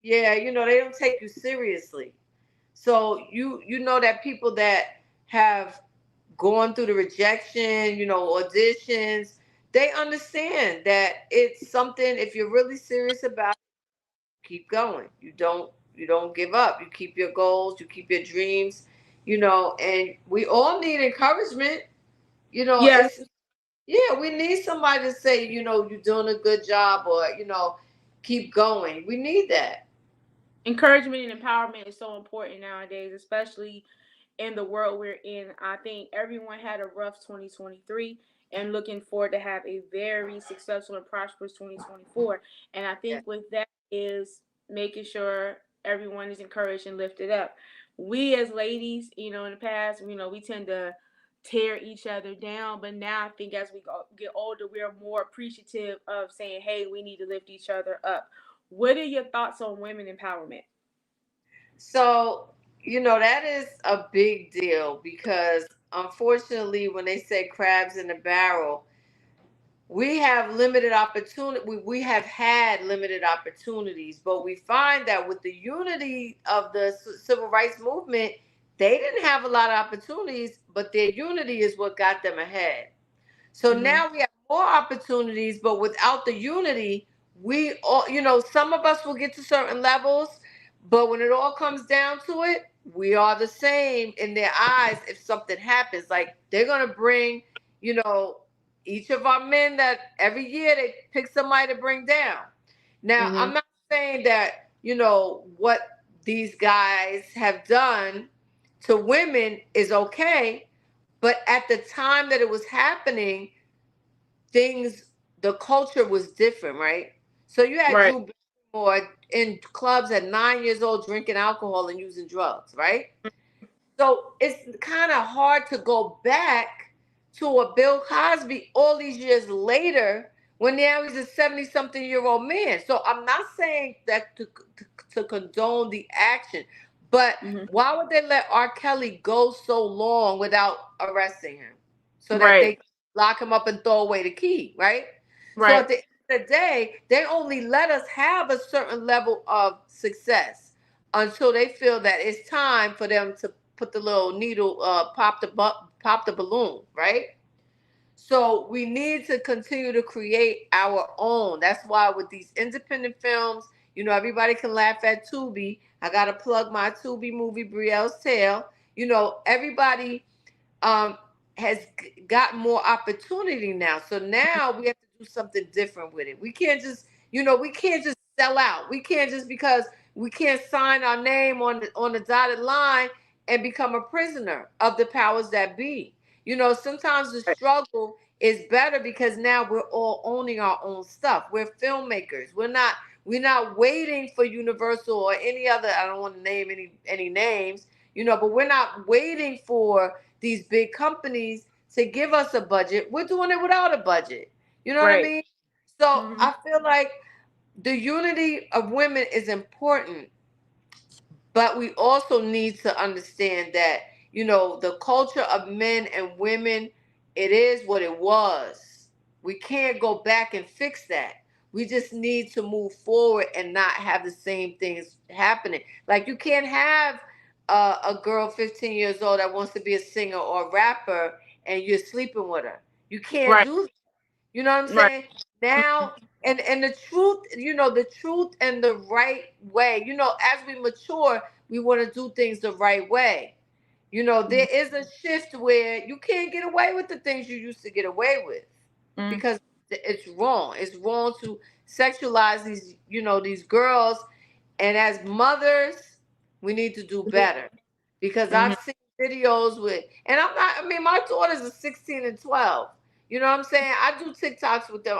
yeah, they don't take you seriously. So you know that people that have gone through the rejection, auditions, they understand that it's something. If you're really serious about it, keep going. You don't give up. You keep your goals, you keep your dreams, and we all need encouragement. Yes. It's Yeah, we need somebody to say, you're doing a good job, or keep going. We need that. Encouragement and empowerment is so important nowadays, especially in the world we're in. I think everyone had a rough 2023 and looking forward to have a very successful and prosperous 2024. And I Yeah. think with that is making sure everyone is encouraged and lifted up. We as ladies, in the past, we tend to tear each other down, but now I think as we get older, we are more appreciative of saying, "Hey, we need to lift each other up." What are your thoughts on women empowerment? So, that is a big deal because unfortunately, when they say crabs in a barrel, we have limited opportunity. We have had limited opportunities, but we find that with the unity of the civil rights movement, they didn't have a lot of opportunities, but their unity is what got them ahead. So Mm-hmm. now we have more opportunities, but without the unity, we all, some of us will get to certain levels, but when it all comes down to it, we are the same in their eyes if something happens. Like they're going to bring, you know, each of our men that every year they pick somebody to bring down. Now, Mm-hmm. I'm not saying that, what these guys have done to women is okay, but at the time that it was happening, things the culture was different, right? So you had Right. Drew Barrymore in clubs at 9 years old drinking alcohol and using drugs, right? So it's kind of hard to go back to a Bill Cosby all these years later when now he's a 70-something-year-old man. So I'm not saying that to condone the action, but Mm-hmm. why would they let R. Kelly go so long without arresting him? So that Right. they lock him up and throw away the key, right? So Right. at the end of the day, they only let us have a certain level of success until they feel that it's time for them to put the little needle, pop the balloon, right? So we need to continue to create our own. That's why with these independent films, everybody can laugh at Tubi. I gotta plug my Tubi movie, Brielle's Tale. Everybody um, has got more opportunity now. So now we have to do something different with it. We can't just sell out. We can't just because we can't sign our name on the dotted line and become a prisoner of the powers that be. Sometimes the struggle is better because now we're all owning our own stuff. We're filmmakers. We're not waiting for Universal or any other. I don't want to name any names. But we're not waiting for these big companies to give us a budget. We're doing it without a budget. You know what I Right. mean? So Mm-hmm. I feel like the unity of women is important, but we also need to understand that, the culture of men and women, it is what it was. We can't go back and fix that. We just need to move forward and not have the same things happening. Like you can't have a girl 15 years old that wants to be a singer or a rapper and you're sleeping with her. You can't Right. do, you know what I'm Right. saying? Now, and the truth, the truth and the right way. As we mature, we want to do things the right way. There is a shift where you can't get away with the things you used to get away with Mm-hmm. because it's wrong. It's wrong to sexualize these girls, and as mothers, we need to do better because Mm-hmm. I've seen videos with, and I'm not, I mean, my daughters are 16 and 12. You know what I'm saying? I do TikToks with them.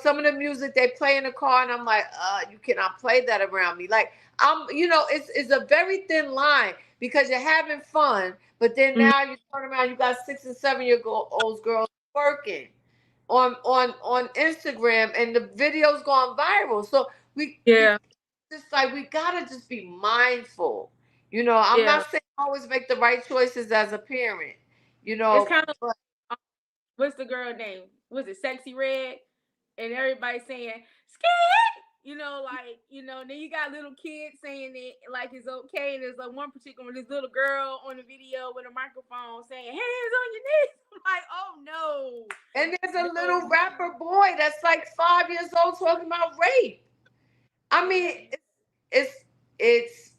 Some of the music they play in the car, and I'm like, you cannot play that around me. Like, it's a very thin line because you're having fun, but then Mm-hmm. now you turn around, you got 6 and 7 year old girls working on Instagram, and the videos going viral. So we Yeah. just like we gotta just be mindful. I'm Yeah. not saying always make the right choices as a parent. It's kind of But what's the girl name? Was it Sexy Red? And everybody saying scared. Then you got little kids saying it like it's okay. And there's like one particular this little girl on the video with a microphone saying hands on your knees. I'm like, oh and there's a no, little rapper boy that's like 5 years old talking about rape. I no. mean, it's it's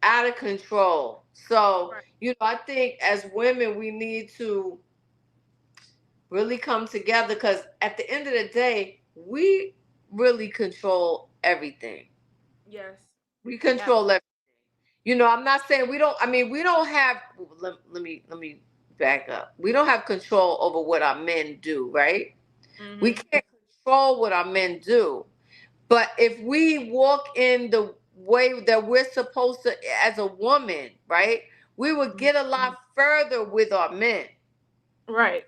out of control. So Right. I think as women we need to really come together because at the end of the day, we really control everything. Yes. We Yeah. control everything. I'm not saying we don't. I mean, we don't have. Let me back up. We don't have control over what our men do, right? We Mm-hmm. can't control what our men do. But if we walk in the way that we're supposed to as a woman, right, we would get a lot further with our men. Right.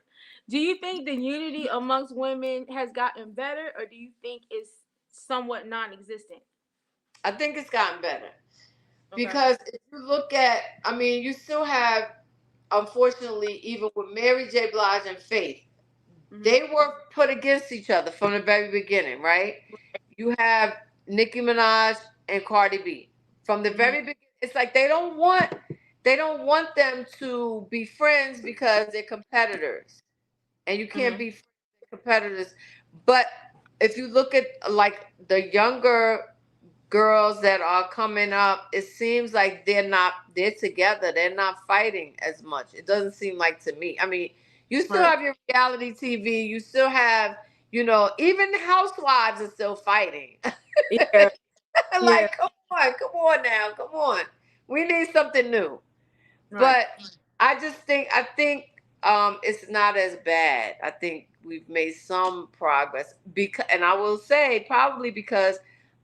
Do you think the unity amongst women has gotten better, or do you think it's somewhat non-existent? I think it's gotten better Okay. because if you look at, I mean, you still have, unfortunately, even with Mary J. Blige and Faith, Mm-hmm. they were put against each other from the very beginning, right? You have Nicki Minaj and Cardi B. From the Mm-hmm. very beginning, it's like they don't want them to be friends because they're competitors. And you can't Mm-hmm. be friends and competitors. But if you look at like the younger girls that are coming up, it seems like they're together. They're not fighting as much. It doesn't seem like to me. I mean, you still Right. have your reality TV, you still have, even housewives are still fighting. Yeah. Yeah. Like, come on now, come on. We need something new. Right. But I think it's not as bad. I think we've made some progress because, and I will say probably because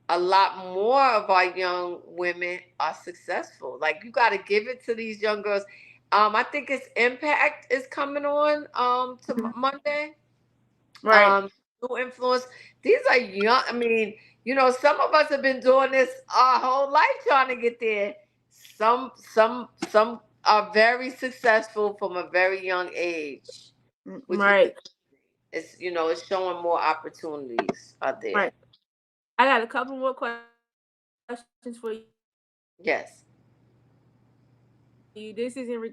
a lot more of our young women are successful. Like you got to give it to these young girls. I think it's Impact is coming on to Mhm. Monday. Right. Um, New influence. These are young. I mean, some of us have been doing this our whole life trying to get there. Some are very successful from a very young age, which is Right. it's showing more opportunities out there. Right. I got a couple more questions for you. This is in regards to Yes. because we have an interview coming.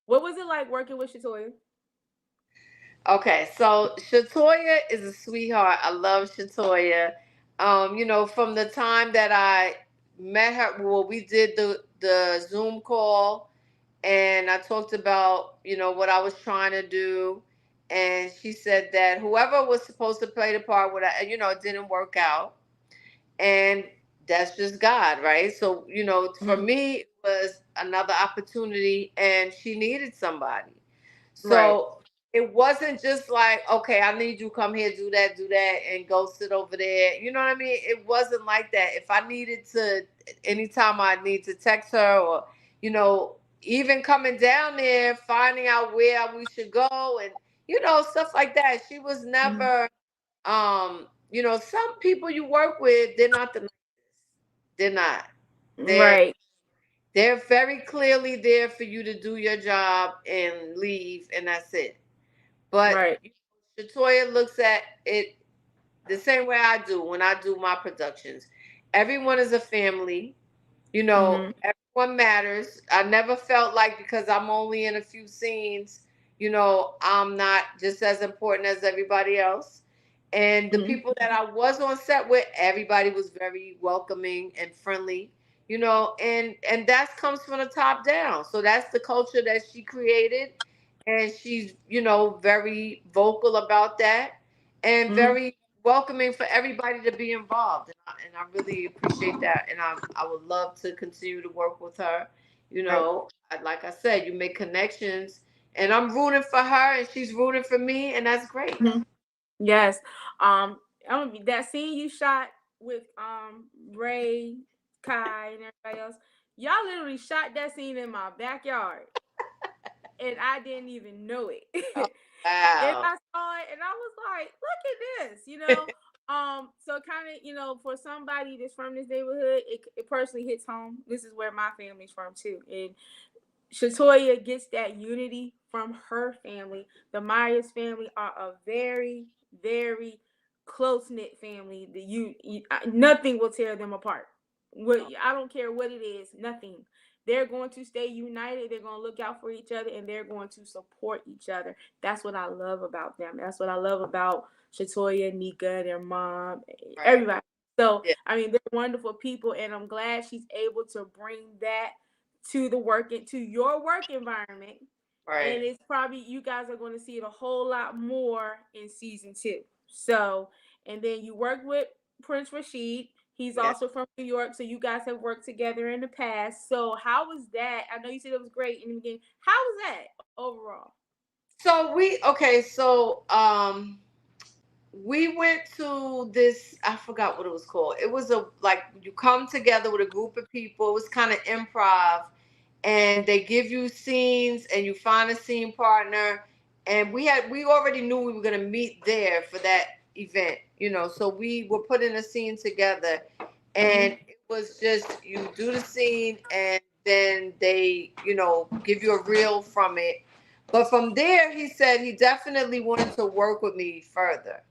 What was it like working with Shatoya? Okay, so Shatoya is a sweetheart. I love Shatoya. From the time that I met her, well, we did the Zoom call, and I talked about what I was trying to do, and she said that whoever was supposed to play the part with her, it didn't work out, and that's just God, right? So for Hmm. me, it was another opportunity, and she needed somebody. Right. So it wasn't just like, okay, I need you to come here, do that, and go sit over there. You know what I mean? It wasn't like that. If I needed to, anytime I need to text her or, even coming down there, finding out where we should go and, stuff like that. She was Hmm. never, some people you work with, they're not the nicest. They're not. They're Right. they're very clearly there for you to do your job and leave, and that's it. But Right. Shatoya looks at it the same way I do when I do my productions. Everyone is a family. Hmm. Everyone matters. I never felt like because I'm only in a few scenes, I'm not just as important as everybody else. And the Mm-hmm. people that I was on set with, everybody was very welcoming and friendly, and that comes from the top down. So that's the culture that she created, and she's, very vocal about that and Mm-hmm. very welcoming for everybody to be involved. And I really appreciate that. And I would love to continue to work with her. Right. Like I said, you make connections, and I'm rooting for her, and she's rooting for me, and that's great. Mhm. Yes. Um, that scene you shot with Ray, Kai, and everybody else, y'all literally shot that scene in my backyard, and I didn't even know it. Oh, And wow. I saw it, and I was like, "Look at this," you know. So kind of, for somebody that's from this neighborhood, it personally hits home. This is where my family's from too, and Shatoya gets that unity from her family. The Myers family are a very, very close knit family. Nothing will tear them apart. What I don't care what it is, nothing. They're going to stay united. They're going to look out for each other, and they're going to support each other. That's what I love about them. That's what I love about Shatoya, Nika, their mom, Right. everybody. So Yeah. I mean, they're wonderful people, and I'm glad she's able to bring that to your work environment, Right. and it's probably you guys are going to see it a whole lot more in season 2. So, and then you work with Prince Rashid. He's Yeah. also from New York, so you guys have worked together in the past. So how was that? I know you said it was great in the beginning. How was that overall? So we went to this, I forgot what it was called. It was a like you come together with a group of people. It was kind of improv, and they give you scenes and you find a scene partner. And we already knew we were going to meet there for that event, so we were putting a scene together, and Mm-hmm. it was just you do the scene, and then they give you a reel from it. But from there, he said he definitely wanted to work with me further.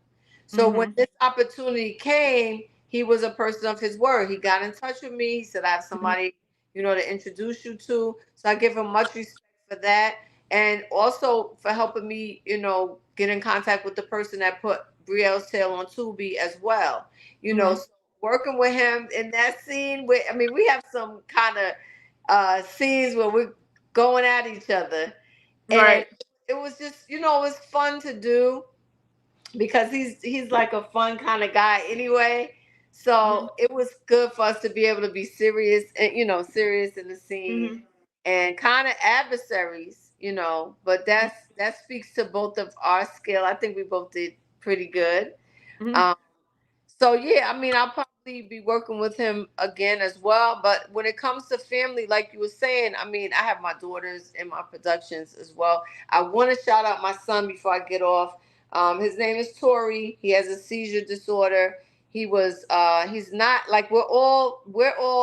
So when Mm-hmm. this opportunity came, he was a person of his word. He got in touch with me. He said, I have Mm-hmm. somebody, to introduce you to. So I give him much respect for that. And also for helping me, get in contact with the person that put Brielle's Tale on Tubi as well. Mm-hmm. So working with him in that scene where, I mean, we have some kind of scenes where we're going at each other. And Right. it was just, it was fun to do because he's like a fun kind of guy anyway. Mm-hmm. So it was good for us to be able to be serious and serious in the scene Mm-hmm. and kind of adversaries, but that speaks to both of our skill. I think we both did pretty good. Mm-hmm. Um, so yeah, I mean, I'll probably be working with him again as well. But when it comes to family, like you were saying, I mean, I have my daughters in my productions as well. I want to shout out my son before I get off. His name is Tori. He has a seizure disorder. He's not like we're all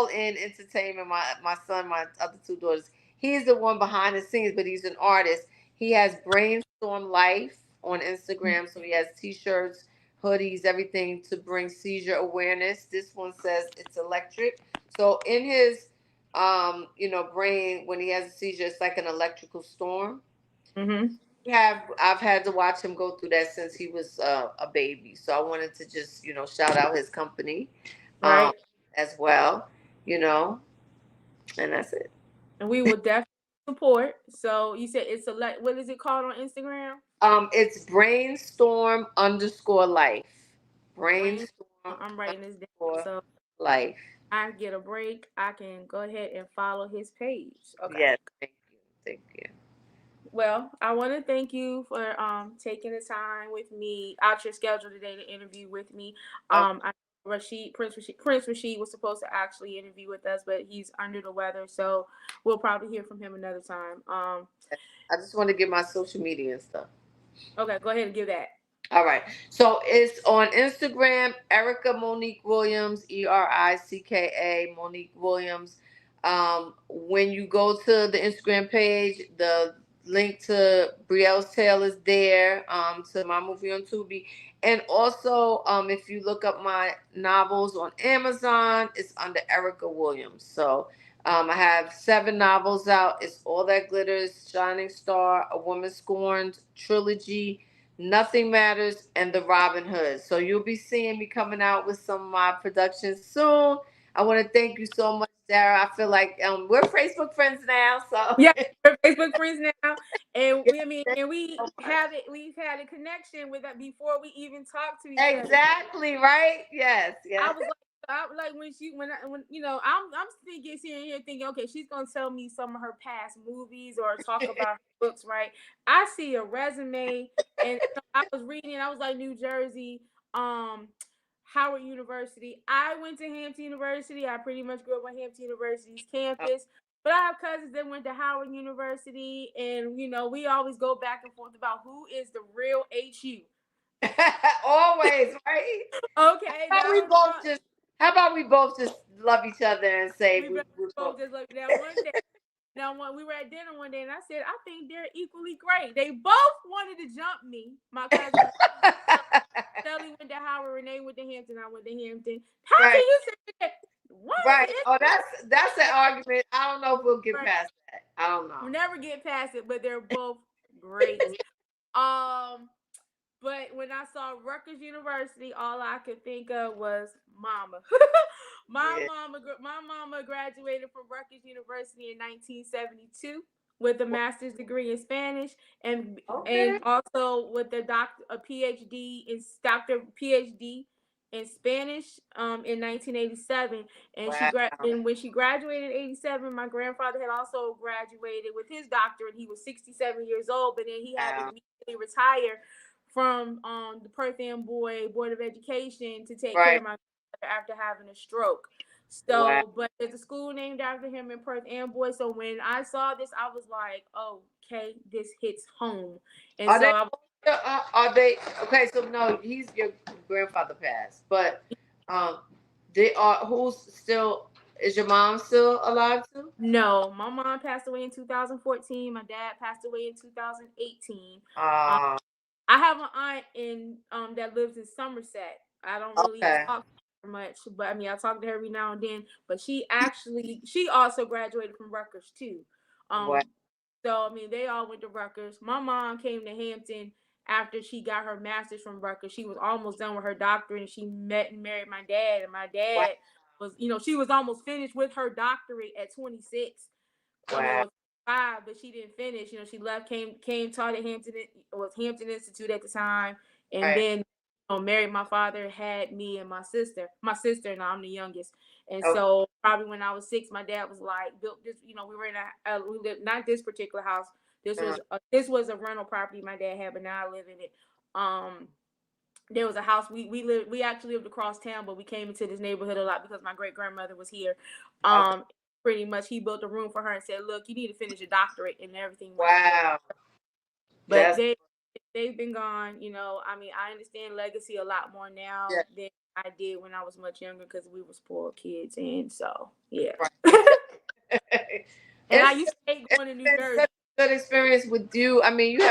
in entertainment. My son, my other two daughters. He's the one behind the scenes, but he's an artist. He has Brainstorm Life on Instagram, so he has T-shirts, hoodies, everything to bring seizure awareness. This one says it's electric. So in his brain, when he has a seizure, it's like an electrical storm. Mm-hmm. I've had to watch him go through that since he was a baby. So I wanted to just shout out his company um, Right. as well, you know, and that's it. And we will definitely support. So you said it's what is it called on Instagram? It's brainstorm underscore life. Brain. Brainstorm I'm writing this down. underscore So life. I get a break, I can go ahead and follow his page. Okay. Yes, thank you. Thank you. Well, I want to thank you for taking the time with me out your schedule today to interview with me. I Prince Rashid was supposed to actually interview with us, but he's under the weather, so we'll probably hear from him another time. I just want to get my social media and stuff. Okay, go ahead and give that. All right. So it's on Instagram, Ericka Monique Williams, Ericka Monique Williams. When you go to the Instagram page, the link to Brielle's Tale is there, to my movie on Tubi. And also, if you look up my novels on Amazon, it's under Ericka Williams. So I have 7 novels out. It's All That Glitters, Shining Star, A Woman Scorned, Trilogy, Nothing Matters, and The Robin Hood. So you'll be seeing me coming out with some of my productions soon. I want to thank you so much, Dara. I feel like we're Facebook friends now, so Yeah, we're Facebook friends now, and yeah, we, I mean, thank and you we so much. have it. We've had a connection with that before we even talked to each other. Exactly right. Yes, I yes. was like, when she when I'm thinking sitting here thinking, okay, she's gonna tell me some of her past movies or talk about her books, right? I see a resume, and I was reading. I was like, New Jersey, um, Howard University. I went to Hampton University. I pretty much grew up on Hampton University's campus. But I have cousins that went to Howard University, and we always go back and forth about who is the real HU. Always right. Okay, How about that we was both my just? How about we both just love each other and say we we both? both just looked at one day. Now, when we were at dinner one day, and I said, I think they're equally great. They both wanted to jump me. My cousin Shelly went to Howard, Renee went to Hampton, I went to Hampton. How can Right, you say that? One right. is Oh, that's an argument. I don't know if we'll get right. past that. I don't know. We'll never get past it, but they're both great. Um, But when I saw Rutgers University, all I could think of was mama. Yeah. My mama graduated from Rutgers University in 1972 with a master's degree in Spanish and Okay. also with a PhD in doctor PhD in Spanish in 1987. Wow. And when she graduated in 87, my grandfather had also graduated with his doctorate. He was 67 years old, but then he had to Wow. immediately retire from the Perth Amboy Board of Education to take care Right. of my father after having a stroke. Wow. So, but there's a school named after him in Perth Amboy. So when I saw this, I was like, oh, okay, this hits home. And Are so they? I Are they? Okay. So no, he's your grandfather passed, but um, they are. Who's still? Is your mom still alive too? no, my mom passed away in 2014. My dad passed away in 2018. Um, Ah. I have an aunt in that lives in Somerset. I don't really Okay. talk to her much, but I mean I talk to her every now and then. But she also graduated from Rutgers too. Wow. Um, so I mean they all went to Rutgers. My mom came to Hampton after she got her master's from Rutgers. She was almost done with her doctorate, and she met and married my dad. And my Wow. dad was, she was almost finished with her doctorate at 26. I mean, Wow. was 5, but she didn't finish. She left, came taught at Hampton. It was Hampton Institute at the time, and Right. then married my father, had me and my sister. My sister and I'm the youngest, and Okay. so probably when I was 6, my dad was like built this. We were in we lived not this particular house. Uh, This was a rental property my dad had, but now I live in it. Um, there was a house we actually lived across town, but we came into this neighborhood a lot because my great grandmother was here. okay. Pretty much he built a room for her and said, look, you need to finish your doctorate, and everything went from there. Wow. But That's they've been gone. I mean, I understand legacy a lot more now yeah. than I did when I was much younger because we were spoiled kids, and so yeah. Right. And I it's used to hate it's going to New been Jersey. such a good experience with you. I mean, you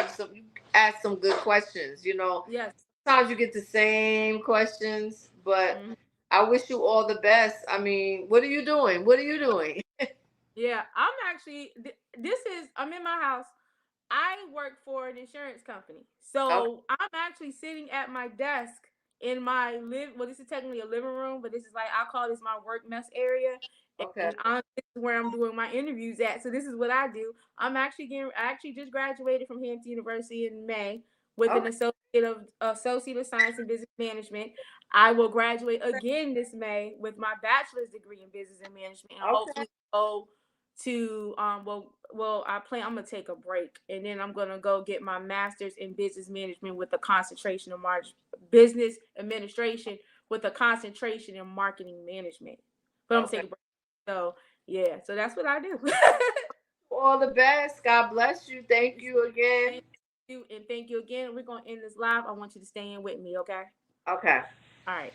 asked some good questions. Yes. Sometimes you get the same questions, but Mhm. I wish you all the best. I mean, what are you doing? What are you doing? Yeah, I'm actually. I'm in my house. I work for an insurance company. Okay. So I'm actually sitting at my desk in my this is technically a living room, but this is like I call this my work mess area. Okay. And this is where I'm doing my interviews at. So this is what I do. I actually just graduated from Hampton University in May with an Okay. associate of science in business management. I will graduate again this May with my bachelor's degree in business and management, and Okay. hopefully go to I plan I'm gonna take a break, and then I'm gonna go get my master's in business management with a concentration in business administration with a concentration in marketing management. But I'm gonna Okay. take a break. So yeah, so that's what I do. All the best. God bless you. Thank you again. Thank you, and thank you again. We're gonna end this live. I want you to stay in with me, okay? Okay. All right.